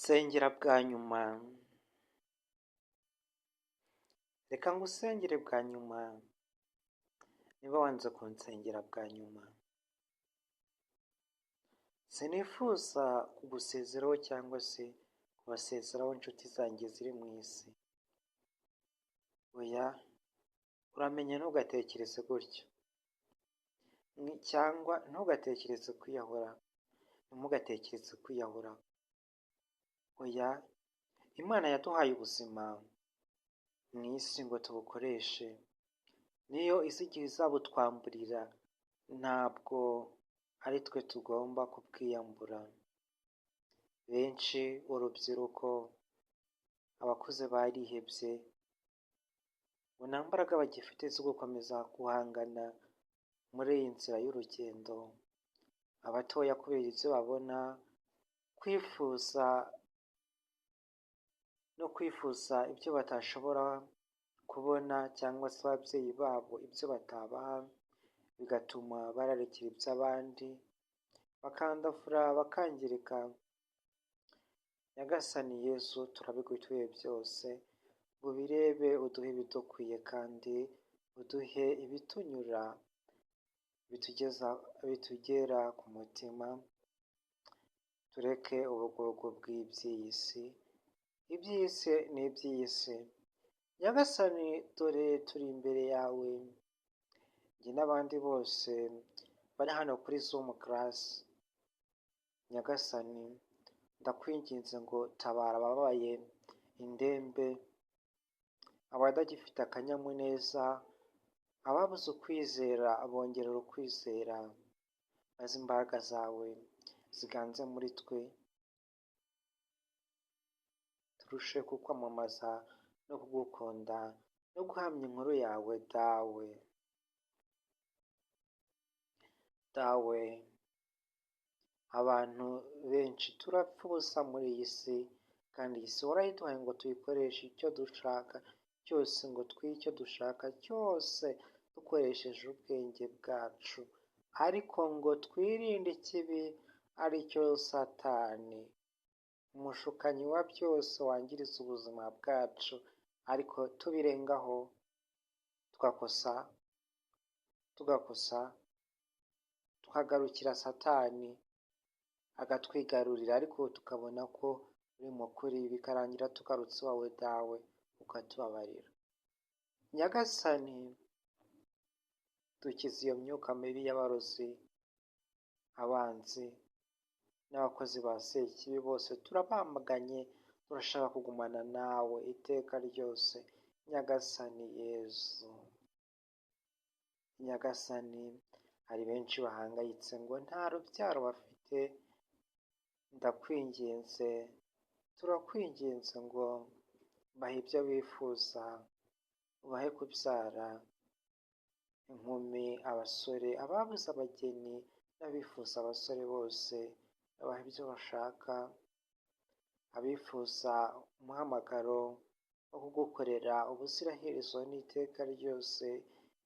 nsengera bwa nyuma, reka ngusengere bwa nyuma niba wanze kunsengera bwa nyuma. Sinifuza kugusezeraho cyangwa se kubasezeraho inshuti zanjye ziri mu isi. Oya, uramenye ntugatekereze gutyo, cyangwa ntugatekereze kwiyahura, ntimugatekereze kwiyahura. Oya, Imana yaduhaye ubuzima mu isi ngo tubukoreshe, niyo izi igihe izabutwamburira, ntabwo ari twe tugomba kubwiyambura. Benshi, urubyiruko, abakuze barihebye, ngo nta mbaraga bagifite zo gukomeza guhangana muri iyi nzira y'urugendo. Abatoya kubera ibyo babona, kwifuza ibyo batashobora kubona, cyangwa se ababyeyi babo ibyo batabaha, bigatuma bararikira iby'abandi, bakandavura, bakangirika. Nyagasani Yesu, turabigutuye byose, ubirebe uduhe ibidukwiye kandi uduhe ibitunyura, bitugera ku mutima. Tureke ubugugu bw'iby'iyi si. Iby'iyi si ni iby'iyi si. Nyagasani, dore turi imbere yawe, njye n'abandi bose bari hano kuri Zoom class. Nyagasani, ndakwinginze ngo tabara ababaye, indembe, abadagifite akanyamuneza, ababuze ukwizera, abongerera ukwizera, maze imbaraga zawe ziganze muri twe, turushe kukwamamaza no kugukunda no guhamya inkuru yawe. Dawe, abantu benshi turapfa ubusa muri iyi si, kandi iyi si warayiduhaye ngo tuyikoreshe icyo dushaka cyose, ngo icyo dushaka cyose dukoresheje ubwenge bwacu, ariko ngo twirinde ikibi, ari cyo Satani, umushukanyi wa byose wangiriza ubuzima bwacu. Ariko tubirengaho, tugakosa, tukagarukira Satani agatwigarurira, ariko tukabona ko uri mu kuri, bikarangira tugarutse iwawe dawe, ukatubabarira. Nyagasani, dukize iyo myuka mibi y'abarozi, abanzi n'abakozi ba sekibi bose, turabamaganye, turashaka kugumana nawe iteka ryose. Nyagasani Yesu, Nyagasani, hari benshi bahangayitse ngo nta rubyaro bafite. Ndakwinginze, turakwinginze ngo bahe ibyo bifuza, ubahe kubyara, inkumi, abasore, ababuze abageni n'abifuza abasore bose, babahe ibyo bashaka. Abifuza umuhamagaro wo kugukorera ubuziraherezo n'iteka ryose,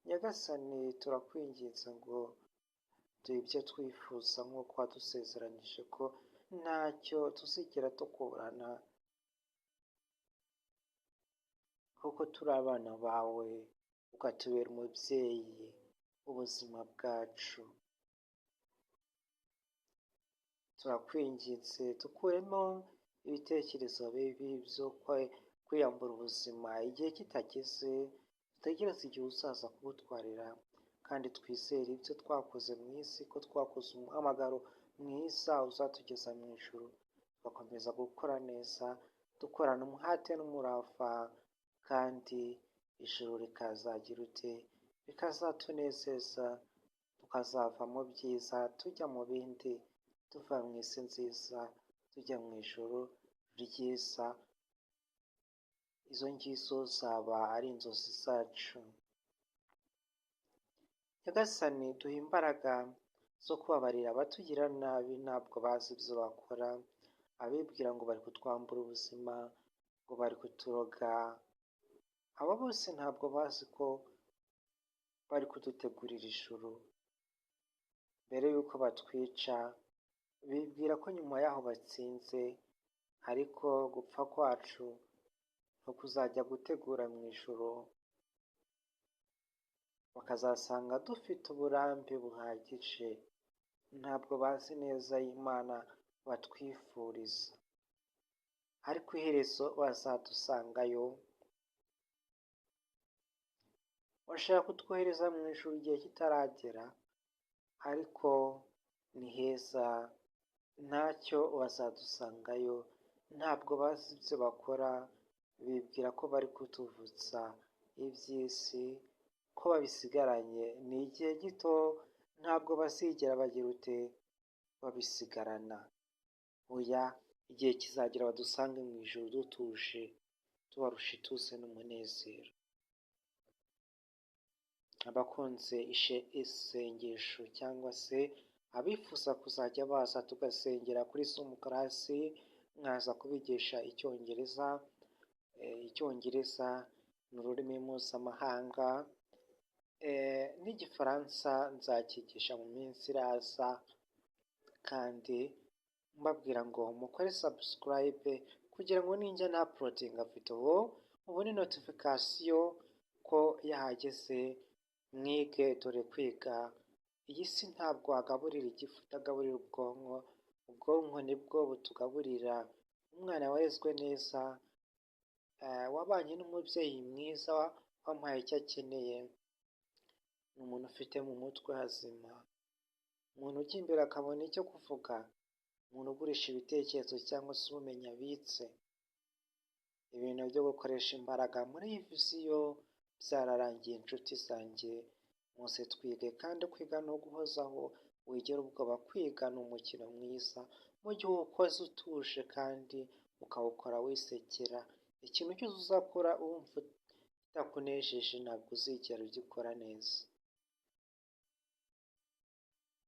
Nyagasani, turakwinginze ngo duhe ibyo twifuza, nk'uko wadusezeranyije ko ntacyo tuzigera tukuburana, kuko turi abana bawe, ukatubera umubyeyi w'ubuzima bwacu. Turakwinginze, dukuremo ibitekerezo bibi byo kwiyambura ubuzima igihe kitageze. Dutegereze igihe uzaza kubutwarira, kandi twizere ibyo twakoze mu isi, ko twakoze umuhamagaro mwiza uzatugeza mu ijuru. Tugakomeza gukora neza, dukorana umuhate n'umurava, kandi ijuru rikazatunezeza, tukazava mu byiza tujya mu bindi, tuva mu isi nziza tujya mu ijuru ryiza. Izo ngizo zaba ari inzozi zacu. Nyagasani, duhe imbaraga zo kubabarira abatugira nabi, ntabwo bazi ibyo bakora, abibwira ngo bari kutwambura ubuzima, ngo bari kuturoga. Abo bose ntabwo bazi ko bari kudutegurira ijuru. Mbere y'uko batwica, bibwira ko nyuma y'aho batsinze ariko gupfa kwacu no kuzajya gutegura mu ijuru, bakazasanga dufite uburambe buhagije. Ntabwo bazi neza Imana batwifuriza, ariko iherezo bazadusangayo. Bashaka kutwohereza mu ijuru igihe kitaragera, ariko ni heza, ntacyo bazadusangayo. Ntabwo bazi ibyo bakora, bibwira ko bari kutuvutsa iby'isi, ko babisigaranye. Ni igihe gito, ntabwo bazigera bagira babisigarana. Oya, igihe kizagera badusange mu ijuru dutuje, tubarusha ituze n'umunezero. Abakunze isengesho cyangwa se abifuza kuzajya baza tugasengera kuri Zoom class, nkaza kubigisha Icyongereza. Icyongereza ni ururimi mpuzamahanga, n'Igifaransa nzakigisha mu minsi iraza, kandi mbabwira ngo mukore subscribe kugira ngo ninjya na uploadinga video mubone notification ko yahageze. Mwige, dore kwiga iyi si ntabwo agaburira igifu, itagaburira ubwonko. Ubwonko nibwo butugaburira. Umwana warezwe neza, wabanye n'umubyeyi mwiza wamuhaye icyo akeneye, ni umuntu ufite mu mutwe hazima, umuntu ujya imbere akabona icyo kuvuga, umuntu ugurisha ibitekerezo cyangwa se ubumenyi abitse. Ibintu byo gukoresha imbaraga muri iyi viziyo byararangiye inshuti zanjye. Muze twige, kandi kwiga no guhozaho, wigera ubwoba. Kwiga ni umukino mwiza mu gihe uwukoze utuje kandi ukawukora wisekera. Ikintu cyose uzakora wumva kitakunejeje ntabwo uzigera ugikora neza.